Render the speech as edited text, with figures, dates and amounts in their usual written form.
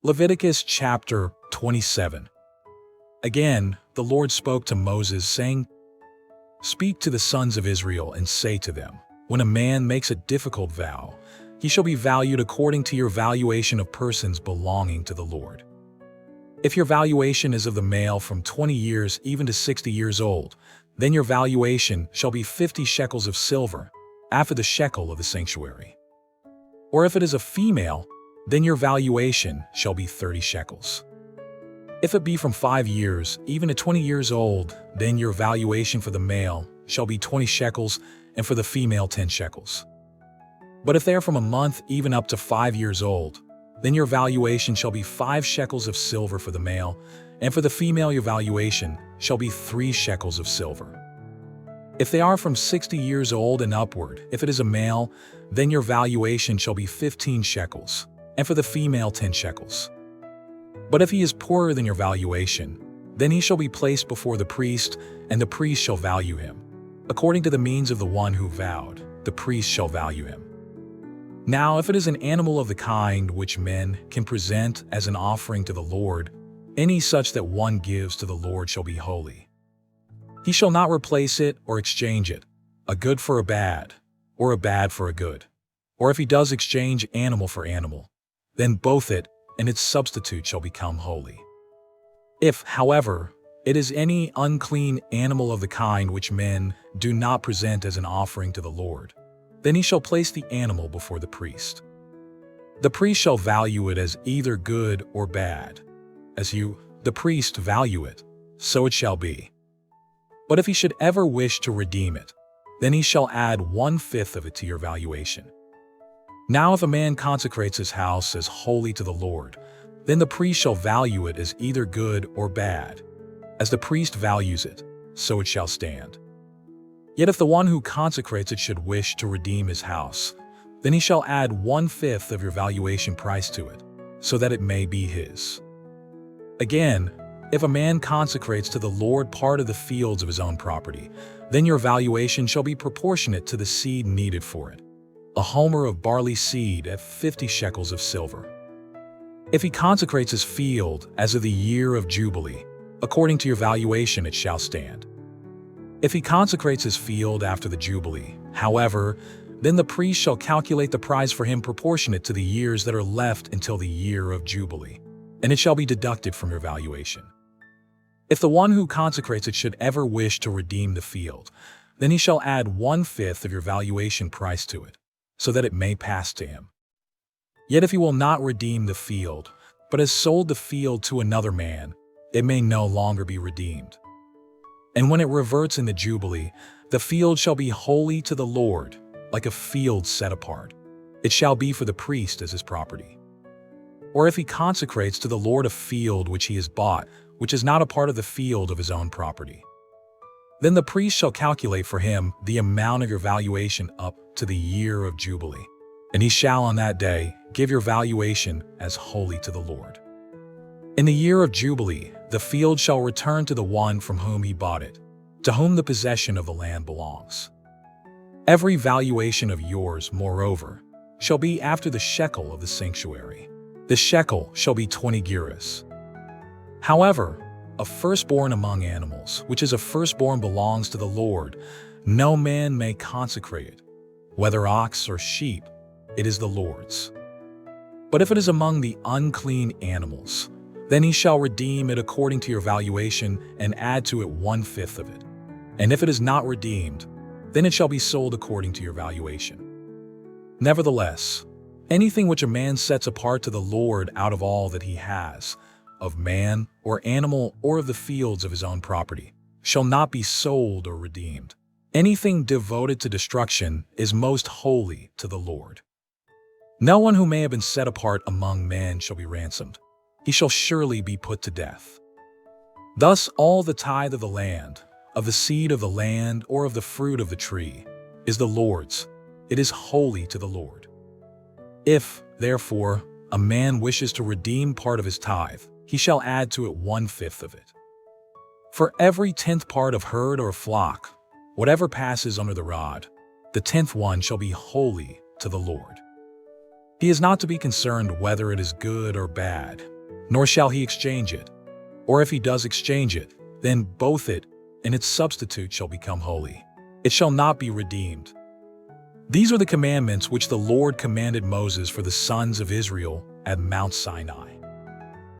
Leviticus chapter 27. Again, the Lord spoke to Moses, saying, "Speak to the sons of Israel and say to them, when a man makes a difficult vow, he shall be valued according to your valuation of persons belonging to the Lord. If your valuation is of the male from 20 years even to 60 years old, then your valuation shall be 50 shekels of silver, after the shekel of the sanctuary. Or if it is a female, then your valuation shall be 30 shekels. If it be from 5 years even to 20 years old, then your valuation for the male shall be 20 shekels, and for the female 10 shekels. But if they are from a month even up to 5 years old, then your valuation shall be 5 shekels of silver for the male, and for the female your valuation shall be 3 shekels of silver. If they are from 60 years old and upward, if it is a male, then your valuation shall be 15 shekels, and for the female 10 shekels. But if he is poorer than your valuation, then he shall be placed before the priest, and the priest shall value him. According to the means of the one who vowed, the priest shall value him. Now if it is an animal of the kind which men can present as an offering to the Lord, any such that one gives to the Lord shall be holy. He shall not replace it or exchange it, a good for a bad, or a bad for a good. Or if he does exchange animal for animal, then both it and its substitute shall become holy. If, however, it is any unclean animal of the kind which men do not present as an offering to the Lord, then he shall place the animal before the priest. The priest shall value it as either good or bad. As you, the priest, value it, so it shall be. But if he should ever wish to redeem it, then he shall add 1/5 of it to your valuation. Now if a man consecrates his house as holy to the Lord, then the priest shall value it as either good or bad. As the priest values it, so it shall stand. Yet if the one who consecrates it should wish to redeem his house, then he shall add 1/5 of your valuation price to it, so that it may be his. Again, if a man consecrates to the Lord part of the fields of his own property, then your valuation shall be proportionate to the seed needed for it, a homer of barley seed at 50 shekels of silver. If he consecrates his field as of the year of Jubilee, according to your valuation it shall stand. If he consecrates his field after the Jubilee, however, then the priest shall calculate the price for him proportionate to the years that are left until the year of Jubilee, and it shall be deducted from your valuation. If the one who consecrates it should ever wish to redeem the field, then he shall add 1/5 of your valuation price to it, so that it may pass to him. Yet if he will not redeem the field, but has sold the field to another man, it may no longer be redeemed. And when it reverts in the Jubilee, the field shall be holy to the Lord, like a field set apart. It shall be for the priest as his property. Or if he consecrates to the Lord a field which he has bought, which is not a part of the field of his own property, then the priest shall calculate for him the amount of your valuation up to the year of Jubilee, and he shall on that day give your valuation as holy to the Lord. In the year of Jubilee, the field shall return to the one from whom he bought it, to whom the possession of the land belongs. Every valuation of yours, moreover, shall be after the shekel of the sanctuary. The shekel shall be 20 gerahs. However, a firstborn among animals, which is a firstborn, belongs to the Lord. No man may consecrate it, whether ox or sheep, it is the Lord's. But if it is among the unclean animals, then he shall redeem it according to your valuation and add to it 1/5 of it. And if it is not redeemed, then it shall be sold according to your valuation. Nevertheless, anything which a man sets apart to the Lord out of all that he has, of man or animal or of the fields of his own property, shall not be sold or redeemed. Anything devoted to destruction is most holy to the Lord. No one who may have been set apart among men shall be ransomed. He shall surely be put to death. Thus all the tithe of the land, of the seed of the land or of the fruit of the tree, is the Lord's. It is holy to the Lord. If, therefore, a man wishes to redeem part of his tithe, he shall add to it 1/5 of it. For every 10th part of herd or flock, whatever passes under the rod, the 10th one shall be holy to the Lord. He is not to be concerned whether it is good or bad. nor shall he exchange it. Or if he does exchange it, then both it and its substitute shall become holy. It shall not be redeemed. These are the commandments which the Lord commanded Moses for the sons of Israel at Mount Sinai.